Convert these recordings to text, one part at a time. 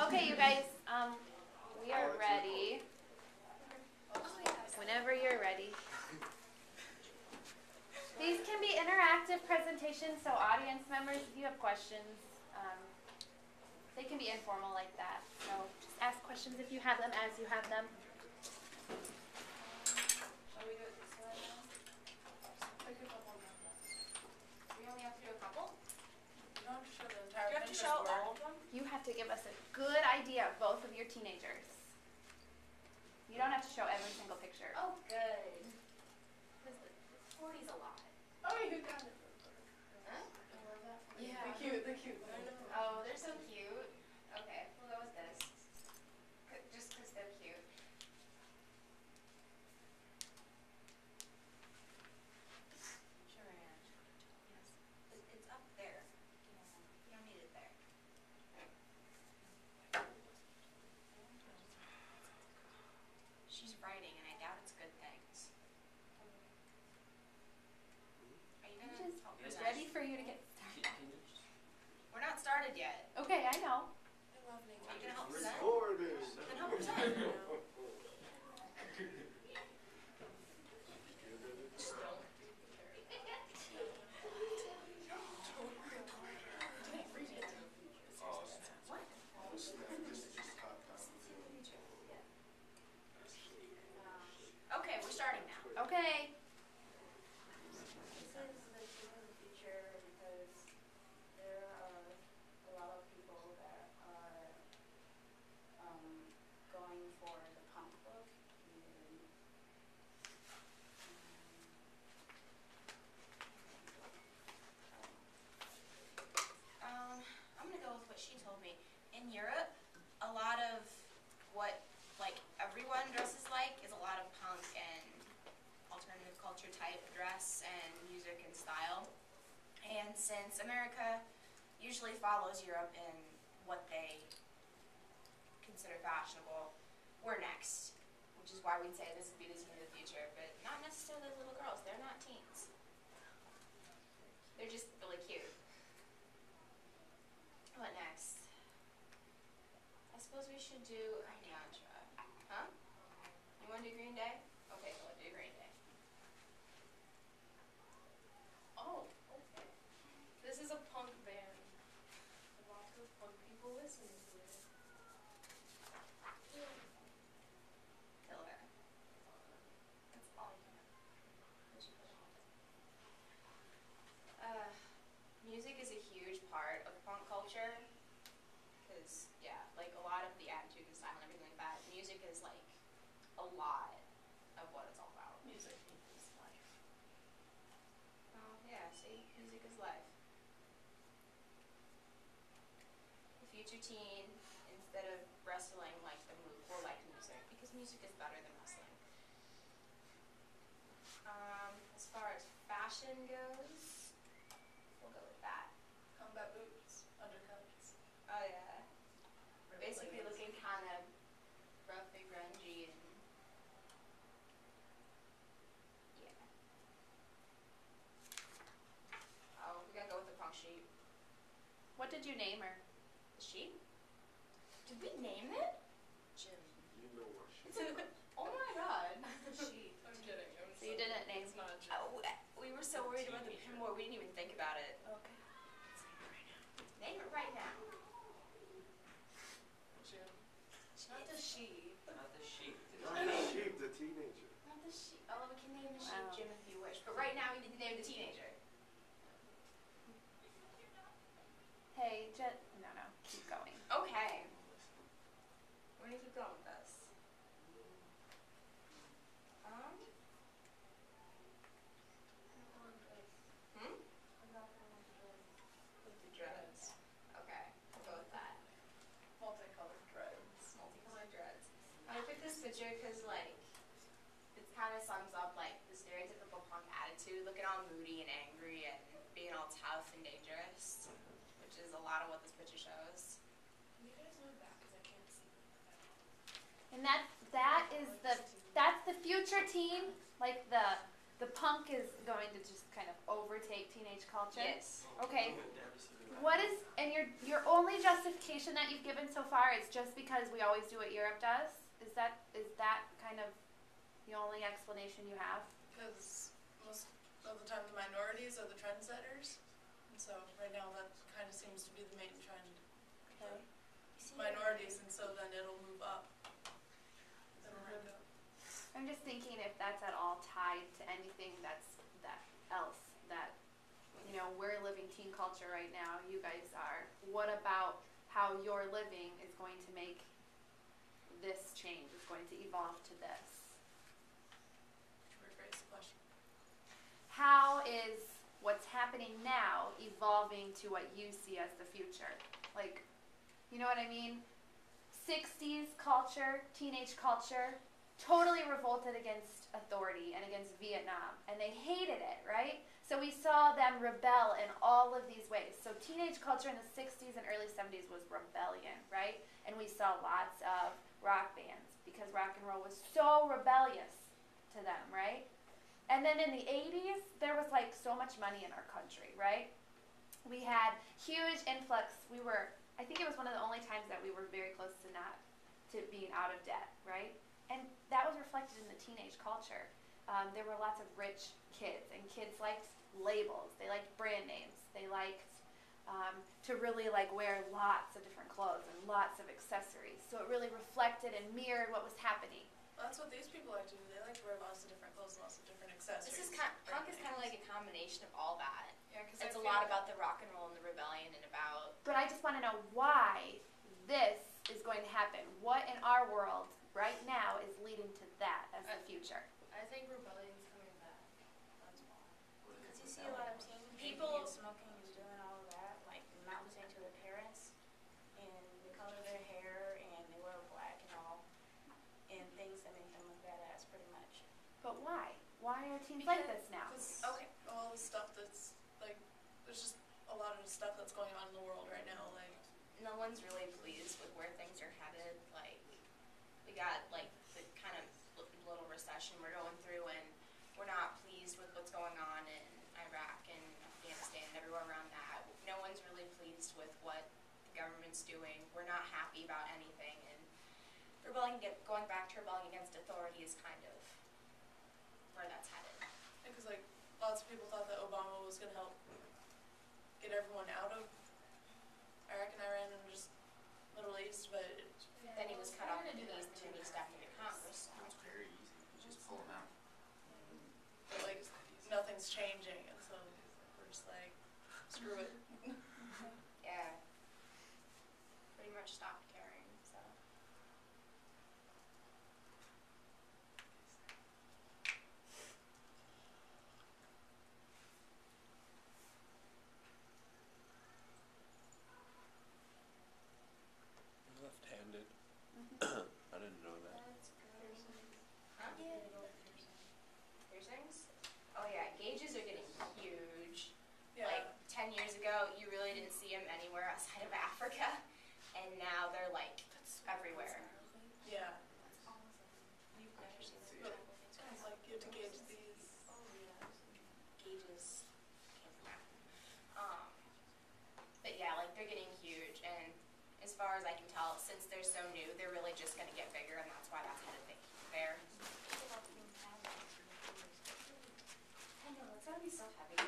Okay, you guys, we are ready. Whenever you're ready. These can be interactive presentations, so audience members, if you have questions, they can be informal like that. So just ask questions if you have them as you have them. Shall we do it this way now? Pick a couple of them. We only have to do a couple? You don't have to show the entire Do you have to Pinterest show board. all of them? You have to give us a good idea of both of your teenagers. You don't have to show every single picture. Oh, good. Because the 40's a lot. Oh, you got it. Huh? I love that. Yeah. The cute. Oh, they're so cute. Okay, we'll go with this. Just because they're cute. Sharon. Yes. It's up there. You don't need it there. She's writing, and I doubt it's good things. Are you gonna help Just present? ready for you to get started. We're not started yet. Okay, I know. I love names. Are you gonna help present? Recorded. Then help present. Just don't. What? Okay, we're starting now. Okay. This is the Team of the Future because there are a lot of people that are going for the punk book and I'm gonna go with what she told me. In Europe, a lot of what like everyone dresses like is a lot of punk and alternative culture type dress and music and style. And since America usually follows Europe in what they consider fashionable, we're next. Which is why we'd say this would be the teen of the future, but not necessarily little girls. They're not teens. They're just really cute. What next? I suppose we should do a mantra. Huh? You want to do Green Day? Okay, we'll do Green Day. Oh, okay. This is a punk band. Lots of punk people listen to it. Killer. That's all you know. Music is a huge part of punk culture. Because, yeah, like a lot of the attitude and style and everything like that, music is like a lot of what it's all about. Music is life. Oh, yeah, see? Music is life. The future teen, instead of wrestling like the move, will like music. Because music is better than wrestling. As far as fashion goes, we'll go with that. Combat boots, undercuts. Oh, yeah. We're basically looking kind of rough and grungy and yeah. Oh, we gotta go with the punk sheep. What did you name her? The sheep? Did we name it? Jim. You know what she Oh my god. Sheep. I'm kidding. So you didn't name. It's not a Jim. Oh, we were so worried about the pinboard, we didn't even think about it. Okay. Name it right now. Jim. Not the sheep. Not the sheep. Not the sheep, the teenager. Not the sheep. Oh, we can name the sheep Wow. Jim if you wish. But right now we need to name the teenager. Hey, no, keep going. Okay. We're gonna keep going with this. Hmm? With the dreads. Okay, we'll go with that. Multicolored dreads. Multicolored dreads. I picked this picture because, like, it kind of sums up, like, the stereotypical punk attitude, looking all moody and angry and being all tough and dangerous, which is a lot of what this picture shows. Can you guys move back because I can't see them? And that's the future teen, like the the punk is going to just kind of overtake teenage culture? Yes. Okay. What is, and your only justification that you've given so far is just because we always do what Europe does? Is that kind of the only explanation you have? Because most of the time the minorities are the trendsetters, and so right now that kind of seems to be the main trend. Okay. Minorities, and so then it'll move up. It'll rank up. I'm just thinking if that's at all tied to anything that else that, you know, we're living teen culture right now, you guys are. What about how you're living is going to make this change, is going to evolve to this? Rephrase the question. How is what's happening now evolving to what you see as the future? Like, you know what I mean? 60s culture, teenage culture, totally revolted against authority and against Vietnam, and they hated it, right? So we saw them rebel in all of these ways. So teenage culture in the 60s and early 70s was rebellion, right? And we saw lots of rock bands because rock and roll was so rebellious to them, right? And then in the 80s, there was like so much money in our country, right? We had huge influx. I think it was one of the only times that we were very close to being out of debt, right? And that was reflected in the teenage culture. There were lots of rich kids, and kids liked labels. They liked brand names. They liked to really like wear lots of different clothes and lots of accessories. So it really reflected and mirrored what was happening. Well, that's what these people like to do. They like to wear lots of different clothes and lots of different accessories. Punk is kind of like a combination of all that. Yeah, because It's a lot about the rock and roll and the rebellion and about. But I just want to know why this is going to happen. What in our world right now is leading to that as the future? I think rebellion's coming back. That's why. Because you see a lot of teen People- drinking and smoking and doing all of that, like not listening to their parents, and they color their hair and they wear black and all, and things that make them look badass, pretty much. But why? Why are teens like this now? Because Okay. all the stuff that's like, there's just a lot of stuff that's going on in the world right now. Like, No one's really pleased with where things are headed. Like, we got like the kind of little recession we're going through, and we're not pleased with what's going on in Iraq and Afghanistan and everywhere around that. No one's really pleased with what the government's doing. We're not happy about anything, and going back to rebelling against authority is kind of where that's headed. because like lots of people thought that Obama was going to help get everyone out of Iraq and Iran and just Middle East, but Then he was cut off and he stepped into Congress. It's very easy. You just pull them out. like nothing's changing, and so we're just like, screw it. Yeah. Pretty much stopped caring, so. Left-handed. I didn't know that. Huh? Piercings? Oh yeah, gauges are getting huge. Yeah. Like 10 years ago, you really didn't see them anywhere outside of Africa, and now they're like everywhere. Yeah. You've never seen those But type of things. it's like you have to gauge these. Gauges came from Africa. But yeah, like they're getting huge, and as far as I can tell, since they're so new, they're really just going to get bigger, and that's why that's headed there. I know, it's gotta be so heavy.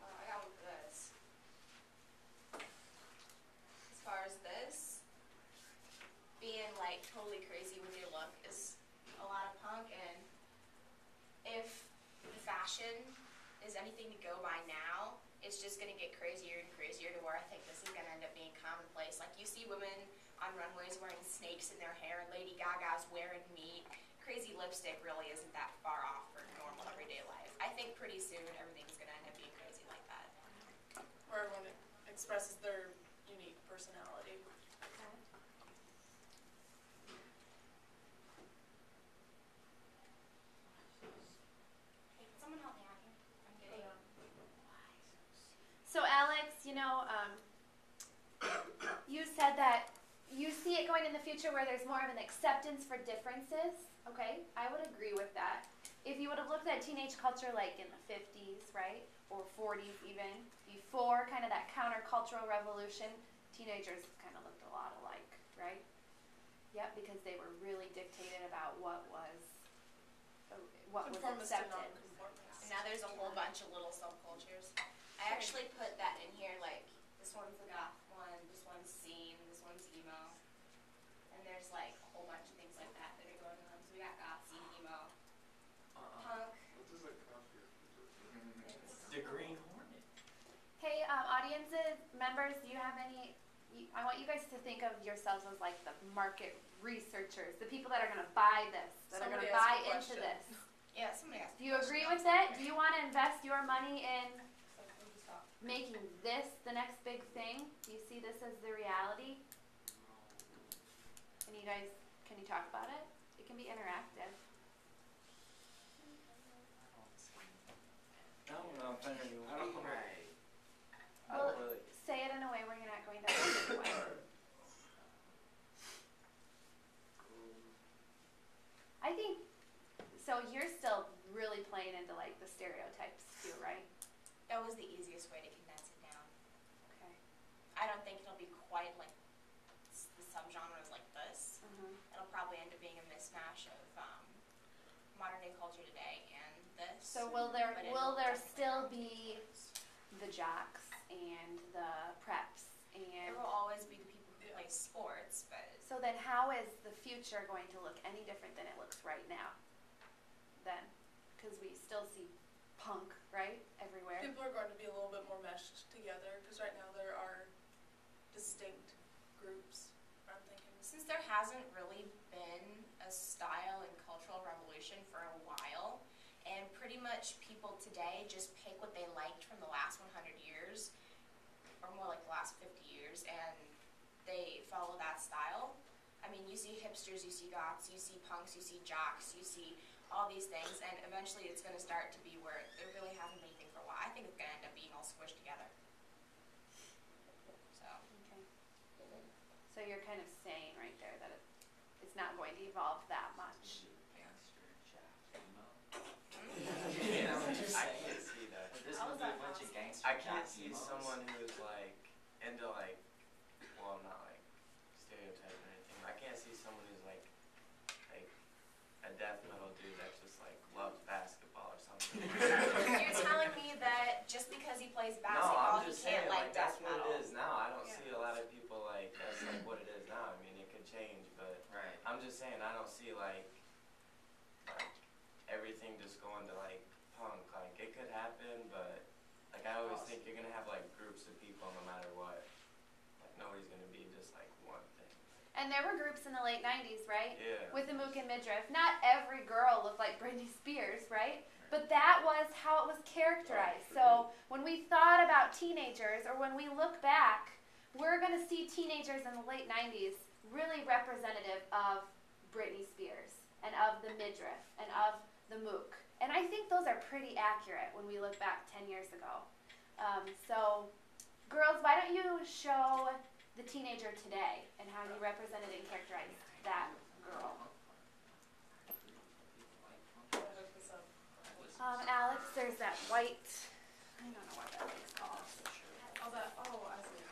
I got one for this. As far as this, being like totally crazy with your look is a lot of punk, and if the fashion is anything to go by now, it's just gonna get crazier and crazier to where I think this is gonna end up being commonplace. Like you see women on runways wearing snakes in their hair, and Lady Gaga's wearing meat. Crazy lipstick really isn't that far off for normal everyday life. I think pretty soon everything's gonna end up being crazy like that. Where everyone expresses their unique personality. Hey, can someone help me out here? I'm getting. So Alex, you know, you said that you see see it going in the future where there's more of an acceptance for differences. Okay, I would agree with that. If you would have looked at teenage culture like in the 50s, right, or 40s even, before kind of that countercultural revolution, teenagers kind of looked a lot alike, right? Yep, because they were really dictated about what was Conformist and accepted. non-conformist. And now there's a whole bunch of little subcultures. I actually put that in here, like, this one's the goth one, this one's scene, this one's emo. And there's like a whole bunch of things like that that are going on. So we got goth, scene, emo, punk. What does that come here? The Green Hornet. Hey, audiences, members, do you have any? I want you guys to think of yourselves as like the market researchers, the people that are going to buy this, that are going Somebody to ask buy a into question. this. Yeah, somebody asked. Do you agree with it? Do you want to invest your money in making this the next big thing? Do you see this as the reality? Can you talk about it? It can be interactive. I don't know if I know. I don't know. I Well, don't really. say it in a way where you're not going to anyway. I think, so you're still really playing into like the stereotypes too, right? That was the easiest way to condense it down. Okay. I don't think it'll be quite like the subgenres like this. It'll probably end up being a mismatch of modern day culture today and this. So will there But it will will there definitely still grow. be the jocks and the preps and There will always be the people who play sports, but so then how is the future going to look any different than it looks right now? Then, because we still see punk, right, everywhere. People are going to be a little bit more meshed together because right now there are distinct groups. I'm thinking. since there hasn't really been a style and cultural revolution for a while, and pretty much people today just pick what they liked from the last 100 years, or more like the last 50 years, and they follow that style. I mean, you see hipsters, you see goths, you see punks, you see jocks, you see all these things, and eventually it's going to start to be where there really hasn't been anything for a while. I think it's going to end up being all squished together. So, Okay. So you're kind of saying right there that it's not going to evolve that much. Yeah, I can't see that. There's How gonna is be a that bunch of possible? gangster I can't cat see emos. someone who's like into like, well, not like stereotype or anything. I can't see someone who's like a death metal dude that's just like loves basketball or something. you're telling me that just because he plays No, basketball, I'm he just can't saying like that's death what metal? it is now. I don't Yeah. see a lot of people like that's like what it is now. I mean, it could change, but Right. I'm just saying I don't see like everything just going to like punk. Like it could happen, but like I always think you're gonna have like groups of people no matter what. Like nobody's gonna be just like one thing. And there were groups in the late 90s, right? Yeah. With the mook and midriff. Not every girl looked like Britney Spears, right? But that was how it was characterized. So when we thought about teenagers, or when we look back, we're going to see teenagers in the late 90s really representative of Britney Spears and of the midriff and of the mook. And I think those are pretty accurate when we look back 10 years ago. So girls, why don't you show the teenager today and how you represented and characterized that girl? I'm gonna look this up. Alex, there's that white, I don't know what that thing's called. Oh, that. Oh, I see.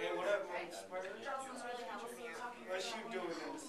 Hey, what up, man? What's you doing in the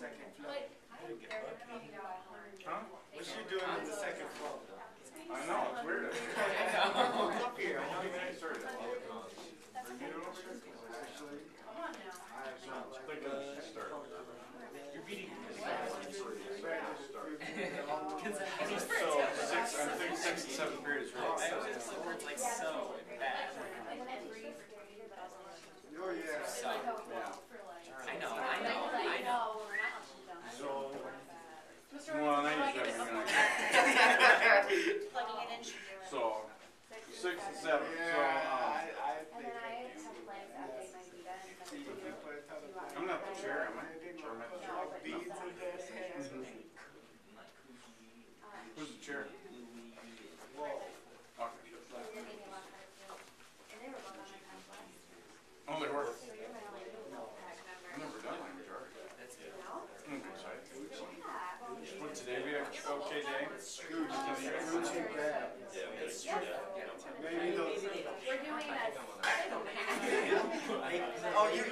Oh, you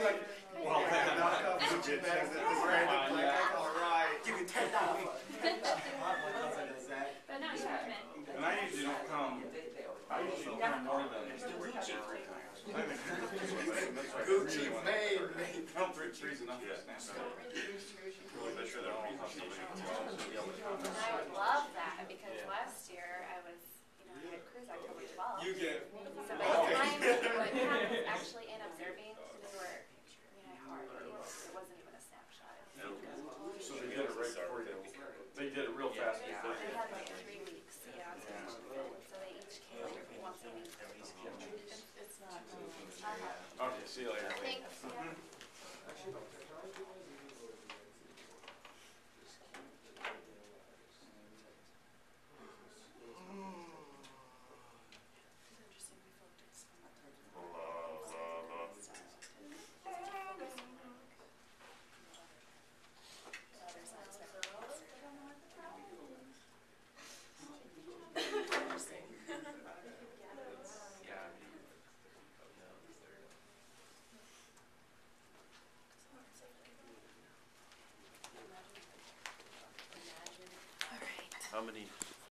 like. Well, then knock off the jit says that this random black. All right. Give you $10. My cousin does that. But not Chapman. And I usually don't come. I usually don't come more than 3 times. Gucci made. No, 3's enough. Really make sure they're all And I would love that because last year I was, I had a cruise October 12th. You get. So by the time what happened actually in observing, we were, it wasn't even a snapshot. So they did it right before you. They did it real fast before They you. had like 3 weeks, so they each came once a week. It's not. Okay, see you later. Thanks, yeah.